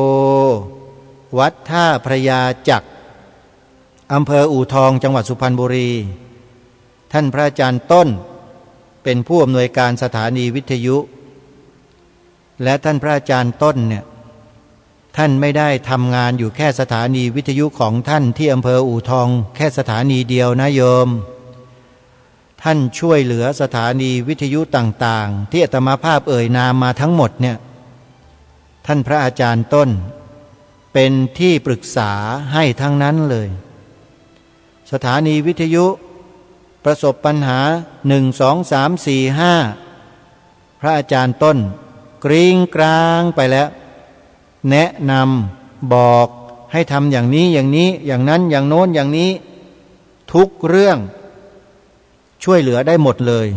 Speaker 6: วัดท่าพระยาจักรอำเภออู่ทองจังหวัดสุพรรณบุรีท่านพระอาจารย์ต้นเป็นผู้อำนวยการสถานีวิทยุและท่านพระอาจารย์ต้นเนี่ยท่านไม่ได้ทำงานอยู่แค่สถานีวิทยุของท่านที่อำเภออู่ทองแค่สถานีเดียวนะโยมท่านช่วยเหลือสถานีวิทยุต่างๆที่อาตมาภาพเอ่ยนามมาทั้งหมดเนี่ยท่านพระอาจารย์ต้นเป็นที่ปรึกษาให้ทั้งนั้นเลยสถานีวิทยุประสบปัญหา1 2 3 4 5พระอาจารย์ต้นกริ้งกลางไปแล้วแนะนำบอกให้ทำอย่างนี้อย่างนี้อย่างนั้นอย่างโน้นอย่างนี้ทุกเรื่องช่วยเหลือได้หมดเลย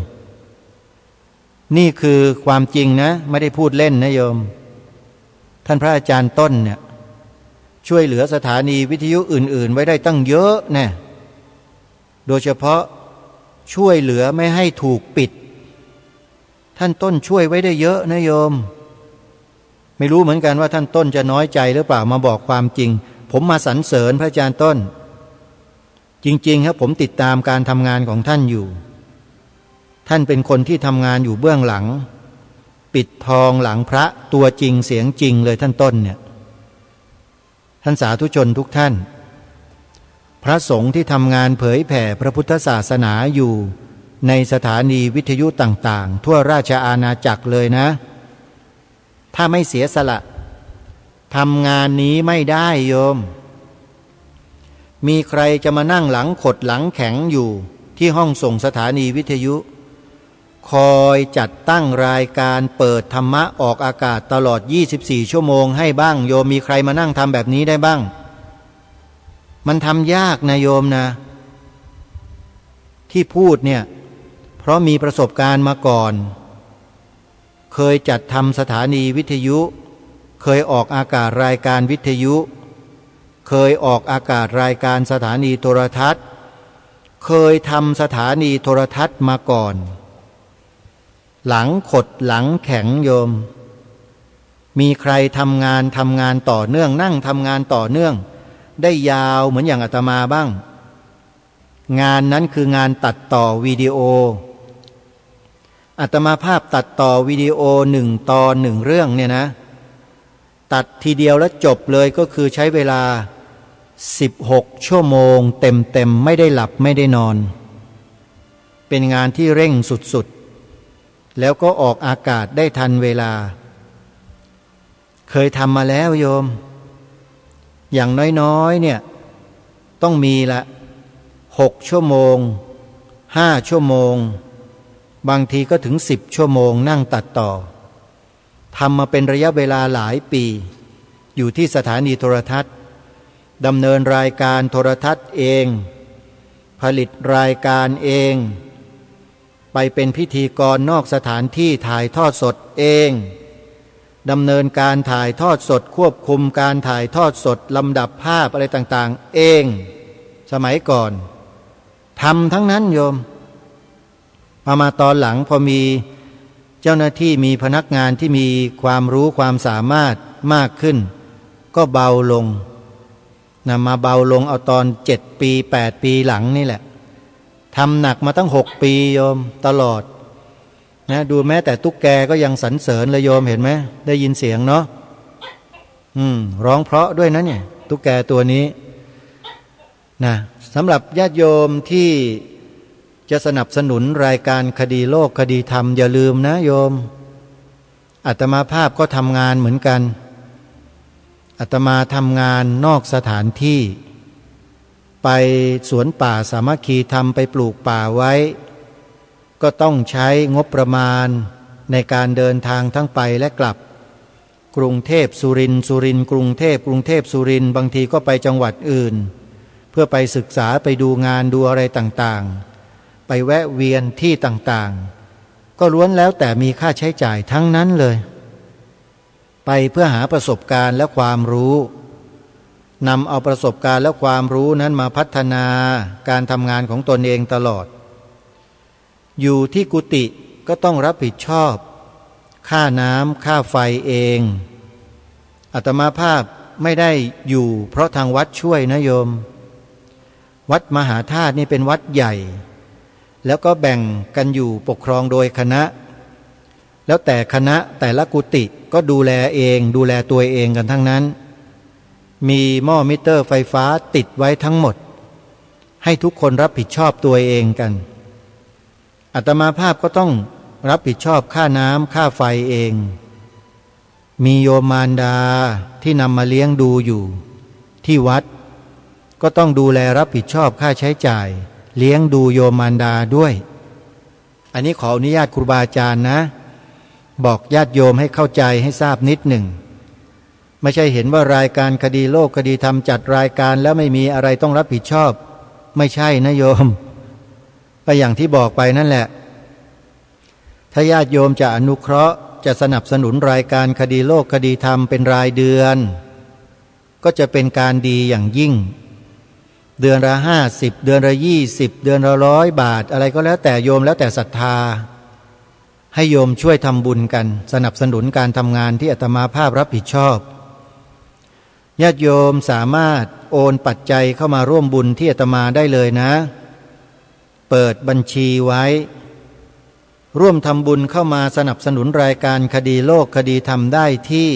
Speaker 6: นี่คือความจริงนะไม่ได้พูดเล่นนะโยมท่านพระอาจารย์ต้นเนี่ยช่วยเหลือสถานีวิทยุอื่นๆไว้ได้ตั้งเยอะแน่โดยเฉพาะช่วยเหลือไม่ให้ถูกปิดท่านต้นช่วยไว้ได้เยอะนะโยมไม่รู้เหมือนกันว่าท่านต้นจะน้อยใจหรือเปล่ามาบอกความจริงผมมาสรรเสริญพระอาจารย์ต้นจริงๆครับผมติดตามการทำงานของท่านอยู่ท่านเป็นคนที่ทำงานอยู่เบื้องหลังปิดทองหลังพระตัวจริงเสียงจริงเลยท่านต้นเนี่ยท่านสาธุชนทุกท่านพระสงฆ์ที่ทำงานเผยแผ่พระพุทธศาสนาอยู่ในสถานีวิทยุต่างๆทั่วราชอาณาจักรเลยนะถ้าไม่เสียสละทำงานนี้ไม่ได้โยมมีใครจะมานั่งหลังขดหลังแข็งอยู่ที่ห้องส่งสถานีวิทยุ คอยจัดตั้งรายการเปิดธรรมะออกอากาศตลอด24ชั่วโมงให้บ้างโยมมีใครมานั่งทำแบบนี้ได้บ้างมันทำยากนะโยมนะที่พูดเนี่ยเพราะมีประสบการณ์มาก่อนเคยจัดทำสถานีวิทยุเคยออกอากาศรายการวิทยุเคยออกอากาศรายการสถานีโทรทัศน์เคยทำสถานีโทรทัศน์มาก่อนหลังขดหลังแข็งโยมมีใครทำงานต่อเนื่องนั่งทำงานต่อเนื่องได้ยาวเหมือนอย่างอาตมาบ้างงานนั้นคืองานตัดต่อวิดีโออาตมาภาพตัดต่อวิดีโอ1 ตอน 1เรื่องเนี่ยนะตัดทีเดียวแล้วจบเลยก็คือใช้เวลา16ชั่วโมงเต็มไม่ได้หลับไม่ได้นอนเป็นงานที่เร่งสุดๆแล้วก็ออกอากาศได้ทันเวลาเคยทำมาแล้วโยมอย่างน้อยๆเนี่ยต้องมีละ6ชั่วโมง5ชั่วโมงบางทีก็ถึง10ชั่วโมงนั่งตัดต่อทำมาเป็นระยะเวลาหลายปีอยู่ที่สถานีโทรทัศน์ดำเนินรายการโทรทัศน์เองผลิตรายการเองไปเป็นพิธีกรนอกสถานที่ถ่ายทอดสดเองดำเนินการถ่ายทอดสดควบคุมการถ่ายทอดสดลำดับภาพอะไรต่างๆเองสมัยก่อนทำทั้งนั้นโยมพอมาตอนหลังพอมีเจ้าหน้าที่มีพนักงานที่มีความรู้ความสามารถมากขึ้นก็เบาลงมาเบาลงเอาตอน7 ปี8 ปีหลังนี่แหละทำหนักมาตั้ง6 ปีโยมตลอดนะดูแม้แต่ตุ๊กแกก็ยังสรรเสริญเลยโยมเห็นไหมได้ยินเสียงเนาะร้องเพราะด้วยนะเนี่ยตุ๊กแกตัวนี้นะสำหรับญาติโยมที่จะสนับสนุนรายการคดีโลกคดีธรรมอย่าลืมนะโยมอาตมาภาพก็ทำงานเหมือนกันอาตมาทำงานนอกสถานที่ไปสวนป่าสามัคคีธรรมไปปลูกป่าไว้ก็ต้องใช้งบประมาณในการเดินทางทั้งไปและกลับกรุงเทพสุรินทร์สุรินทร์กรุงเทพกรุงเทพสุรินทร์บางทีก็ไปจังหวัดอื่นเพื่อไปศึกษาไปดูงานดูอะไรต่างๆไปแวะเวียนที่ต่างๆก็ล้วนแล้วแต่มีค่าใช้จ่ายทั้งนั้นเลยไปเพื่อหาประสบการณ์และความรู้นำเอาประสบการณ์และความรู้นั้นมาพัฒนาการทำงานของตนเองตลอดอยู่ที่กุฏิก็ต้องรับผิดชอบค่าน้ำค่าไฟเองอาตมาภาพไม่ได้อยู่เพราะทางวัดช่วยนะโยมวัดมหาธาตุนี่เป็นวัดใหญ่แล้วก็แบ่งกันอยู่ปกครองโดยคณะแล้วแต่คณะแต่ละกุฏิก็ดูแลเองดูแลตัวเองกันทั้งนั้นมีหม้อมิเตอร์ไฟฟ้าติดไว้ทั้งหมดให้ทุกคนรับผิดชอบตัวเองกันอาตมาภาพก็ต้องรับผิดชอบค่าน้ำค่าไฟเองมีโยมมารดาที่นำมาเลี้ยงดูอยู่ที่วัดก็ต้องดูแลรับผิดชอบค่าใช้จ่ายเลี้ยงดูโยมมารดาด้วยอันนี้ขออนุญาตครูบาอาจารย์นะบอกญาติโยมให้เข้าใจให้ทราบนิดหนึ่งไม่ใช่เห็นว่ารายการคดีโลกคดีธรรมจัดรายการแล้วไม่มีอะไรต้องรับผิดชอบไม่ใช่นะโยมก็อย่างที่บอกไปนั่นแหละถ้าญาติโยมจะอนุเคราะห์จะสนับสนุนรายการคดีโลกคดีธรรมเป็นรายเดือนก็จะเป็นการดีอย่างยิ่งเดือนละ50เดือนละ20เดือนละ100 บาทอะไรก็แล้วแต่โยมแล้วแต่ศรัทธาให้โยมช่วยทำบุญกันสนับสนุนการทำงานที่อาตมาภาพรับผิดชอบญาติโยมสามารถโอนปัจจัยเข้ามาร่วมบุญที่อาตมาได้เลยนะเปิดบัญชีไว้ร่วมทำบุญเข้ามาสนับสนุนรายการคดีโลกคดีธรรมได้ที่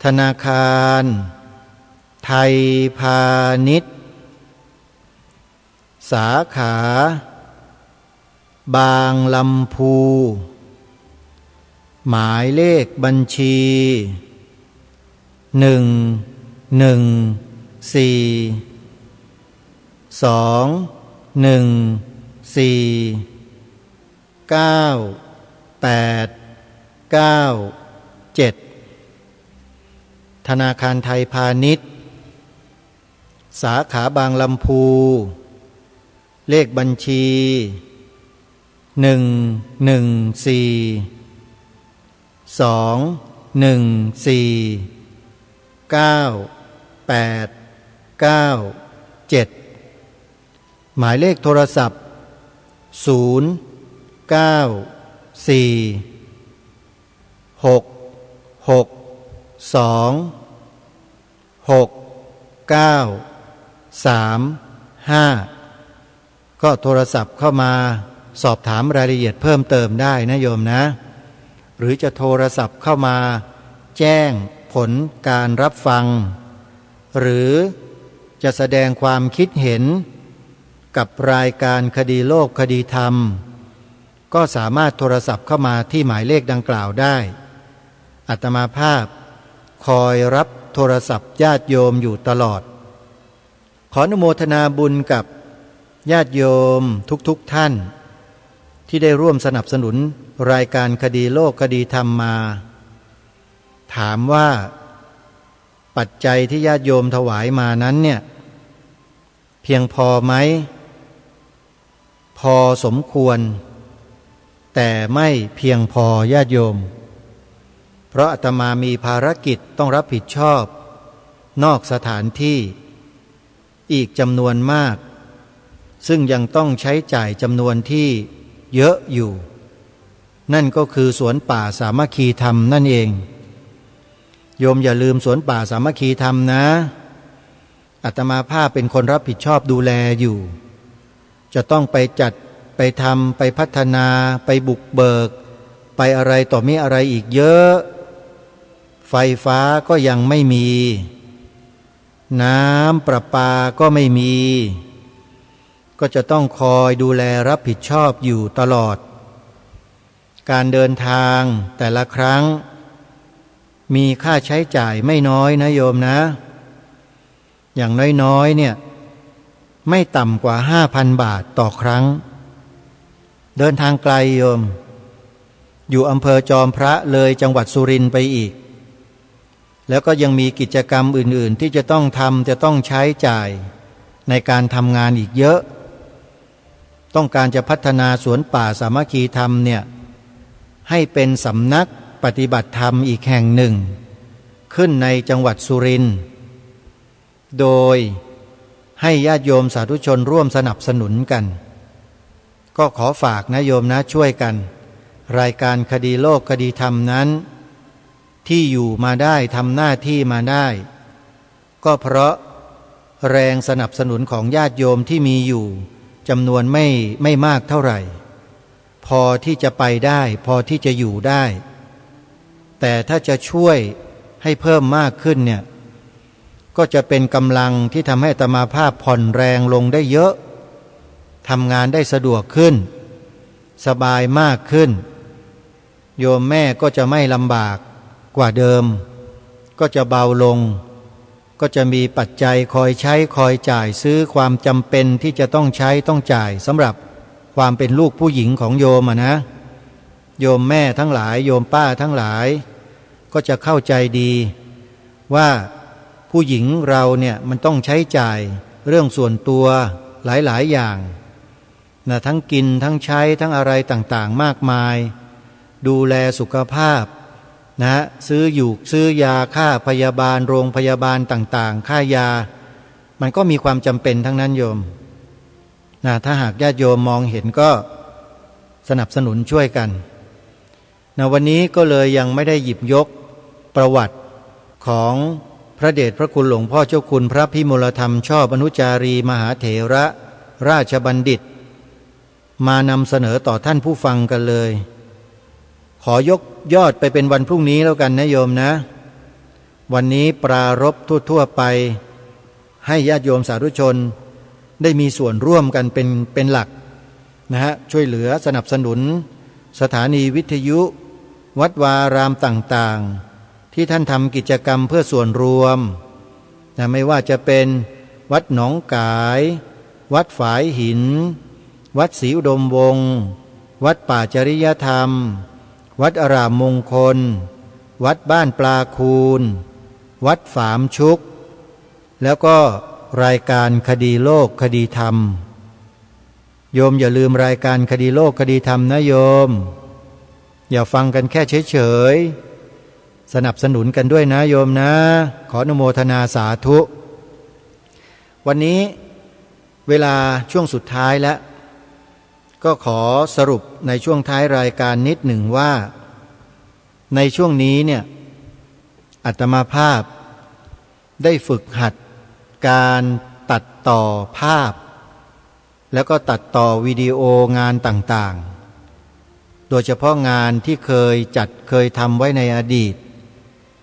Speaker 6: ธนาคารไทยพาณิชย์สาขาบางลำพูหมายเลขบัญชี114 214 ธนาคารไทยพาณิชย์สาขาบางลำพูเลขบัญชี114214987หมายเลขโทรศัพท์094-662-6935ก็โทรศัพท์เข้ามาสอบถามรายละเอียดเพิ่มเติมได้นะโยมนะหรือจะโทรศัพท์เข้ามาแจ้งผลการรับฟังหรือจะแสดงความคิดเห็นกับรายการคดีโลกคดีธรรมก็สามารถโทรศัพท์เข้ามาที่หมายเลขดังกล่าวได้อาตมาภาพคอยรับโทรศัพท์ญาติโยมอยู่ตลอดขออนุโมทนาบุญกับญาติโยมทุกท่านที่ได้ร่วมสนับสนุนรายการคดีโลกคดีธรรมมาถามว่าปัจจัยที่ญาติโยมถวายมานั้นเนี่ยเพียงพอไหมพอสมควรแต่ไม่เพียงพอญาติโยมเพราะอาตมามีภารกิจต้องรับผิดชอบนอกสถานที่อีกจำนวนมากซึ่งยังต้องใช้จ่ายจำนวนที่เยอะอยู่นั่นก็คือสวนป่าสามัคคีธรรมนั่นเองโยมอย่าลืมสวนป่าสามัคคีธรรมนะอาตมาภาพเป็นคนรับผิดชอบดูแลอยู่จะต้องไปจัดไปทำไปพัฒนาไปบุกเบิกไปอะไรต่อมีอะไรอีกเยอะไฟฟ้าก็ยังไม่มีน้ำประปาก็ไม่มีก็จะต้องคอยดูแลรับผิดชอบอยู่ตลอดการเดินทางแต่ละครั้งมีค่าใช้จ่ายไม่น้อยนะโยมนะอย่างน้อยๆเนี่ยไม่ต่ำกว่า 5,000 บาทต่อครั้งเดินทางไกลโยมอยู่อำเภอจอมพระเลยจังหวัดสุรินทร์ไปอีกแล้วก็ยังมีกิจกรรมอื่นๆที่จะต้องทำจะต้องใช้จ่ายในการทำงานอีกเยอะต้องการจะพัฒนาสวนป่าสามัคคีธรรมเนี่ยให้เป็นสำนักปฏิบัติธรรมอีกแห่งหนึ่งขึ้นในจังหวัดสุรินทร์โดยให้ญาติโยมสาธุชนร่วมสนับสนุนกันก็ขอฝากนะโยมนะช่วยกันรายการคดีโลกคดีธรรมนั้นที่อยู่มาได้ทำหน้าที่มาได้ก็เพราะแรงสนับสนุนของญาติโยมที่มีอยู่จำนวนไม่มากเท่าไหร่พอที่จะไปได้พอที่จะอยู่ได้แต่ถ้าจะช่วยให้เพิ่มมากขึ้นเนี่ยก็จะเป็นกำลังที่ทำให้อาตมาภาพผ่อนแรงลงได้เยอะทำงานได้สะดวกขึ้นสบายมากขึ้นโยมแม่ก็จะไม่ลำบากกว่าเดิมก็จะเบาลงก็จะมีปัจจัยคอยใช้คอยจ่ายซื้อความจำเป็นที่จะต้องใช้ต้องจ่ายสำหรับความเป็นลูกผู้หญิงของโยมนะโยมแม่ทั้งหลายโยมป้าทั้งหลายก็จะเข้าใจดีว่าผู้หญิงเราเนี่ยมันต้องใช้จ่ายเรื่องส่วนตัวหลายๆอย่างนะทั้งกินทั้งใช้ทั้งอะไรต่างๆมากมายดูแลสุขภาพนะซื้อยาค่าพยาบาลโรงพยาบาลต่างๆค่ายามันก็มีความจำเป็นทั้งนั้นโยมนะถ้าหากญาติโยมมองเห็นก็สนับสนุนช่วยกันนะวันนี้ก็เลยยังไม่ได้หยิบยกประวัติของพระเดชพระคุณหลวงพ่อเจ้าคุณพระพิมลธรรมชอบอนุจารีมหาเถระราชบัณฑิตมานำเสนอต่อท่านผู้ฟังกันเลยขอยกยอดไปเป็นวันพรุ่งนี้แล้วกันนะโยมนะวันนี้ปรารภทั่วไปให้ญาติโยมสาธุชนได้มีส่วนร่วมกันเป็นหลักนะฮะช่วยเหลือสนับสนุนสถานีวิทยุวัดวารามต่างๆที่ท่านทำกิจกรรมเพื่อส่วนรวมนะไม่ว่าจะเป็นวัดหนองกายวัดฝายหินวัดศรีอุดมวงศ์ วัดป่าจริยธรรม วัดอารามมงคล วัดบ้านปลาคูน วัดฝามชุก แล้วก็รายการคดีโลกคดีธรรมโยมอย่าลืมรายการคดีโลกคดีธรรมนะโยมอย่าฟังกันแค่เฉยๆสนับสนุนกันด้วยนะโยมนะขออนุโมทนาสาธุวันนี้เวลาช่วงสุดท้ายแล้วก็ขอสรุปในช่วงท้ายรายการนิดหนึ่งว่าในช่วงนี้เนี่ยอาตมาภาพได้ฝึกหัดการตัดต่อภาพแล้วก็ตัดต่อวิดีโองานต่างๆโดยเฉพาะงานที่เคยทำไว้ในอดีต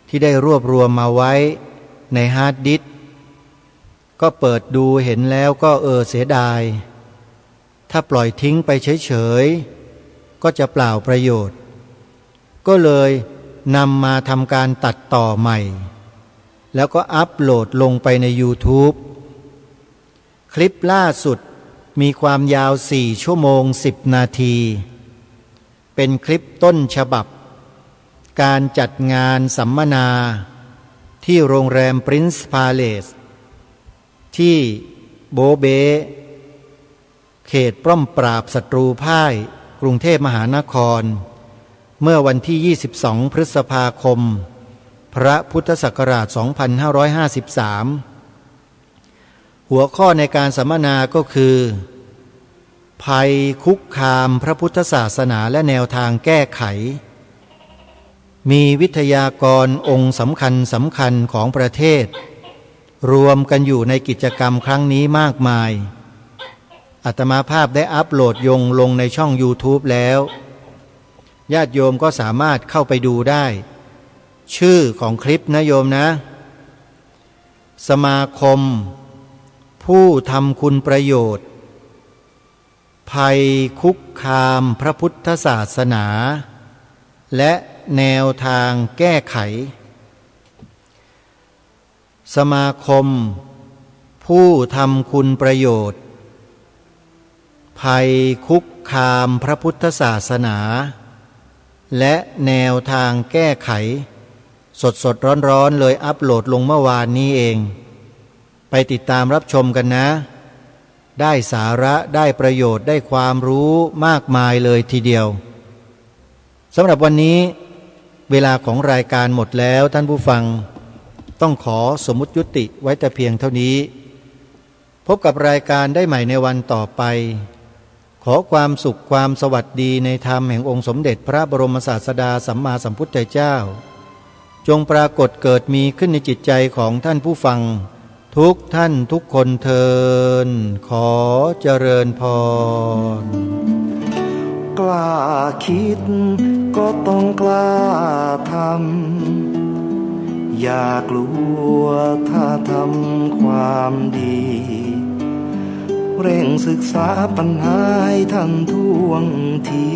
Speaker 6: ที่ได้รวบรวมมาไว้ในฮาร์ดดิสก์ก็เปิดดูเห็นแล้วก็เสียดายถ้าปล่อยทิ้งไปเฉยๆก็จะเปล่าประโยชน์ก็เลยนำมาทำการตัดต่อใหม่แล้วก็อัปโหลดลงไปใน YouTube คลิปล่าสุดมีความยาว4 ชั่วโมง 10 นาทีเป็นคลิปต้นฉบับการจัดงานสัมมนาที่โรงแรม Prince Palace ที่โบเบเขตป้อมปราบศัตรูพ่ายกรุงเทพมหานครเมื่อวันที่ 22 พฤษภาคมพระพุทธศักราช 2553 หัวข้อในการสัมมนาก็คือภัยคุกคามพระพุทธศาสนาและแนวทางแก้ไขมีวิทยากรองค์สำคัญของประเทศรวมกันอยู่ในกิจกรรมครั้งนี้มากมายอาตมาภาพได้อัปโหลดลงในช่อง YouTube แล้วญาติโยมก็สามารถเข้าไปดูได้ชื่อของคลิปนะโยมนะสมาคมผู้ทำคุณประโยชน์ภัยคุกคามพระพุทธศาสนาและแนวทางแก้ไขสมาคมผู้ทำคุณประโยชน์ภัยคุกคามพระพุทธศาสนาและแนวทางแก้ไขสดร้อนเลยอัปโหลดลงเมื่อวานนี้เองไปติดตามรับชมกันนะได้สาระได้ประโยชน์ได้ความรู้มากมายเลยทีเดียวสำหรับวันนี้เวลาของรายการหมดแล้วท่านผู้ฟังต้องขอสมมุติยุติไว้แต่เพียงเท่านี้พบกับรายการได้ใหม่ในวันต่อไปขอความสุขความสวัสดีในธรรมแห่งองค์สมเด็จพระบรมศาสดาสัมมาสัมพุทธเจ้าจงปรากฏเกิดมีขึ้นในจิตใจของท่านผู้ฟังทุกท่านทุกคนเทินขอเจริญพร
Speaker 7: กล้าคิดก็ต้องกล้าทำอย่ากลัวถ้าทำความดีเร่งศึกษาปัญหาให้ทันท่วงที